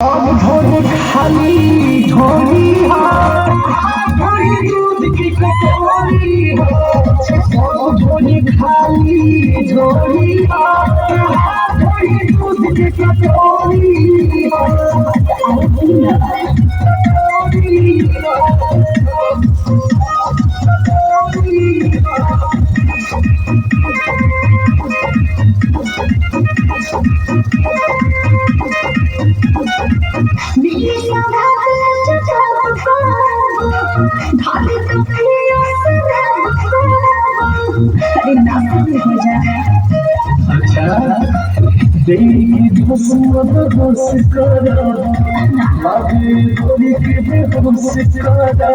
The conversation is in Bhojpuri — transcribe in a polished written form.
खाली झोली दूध की कटोरी झोली खाली झोली दूध की कटोरी अच्छा देखी दुश्मन दोस्त करा आगे थोड़ी के दोस्त करा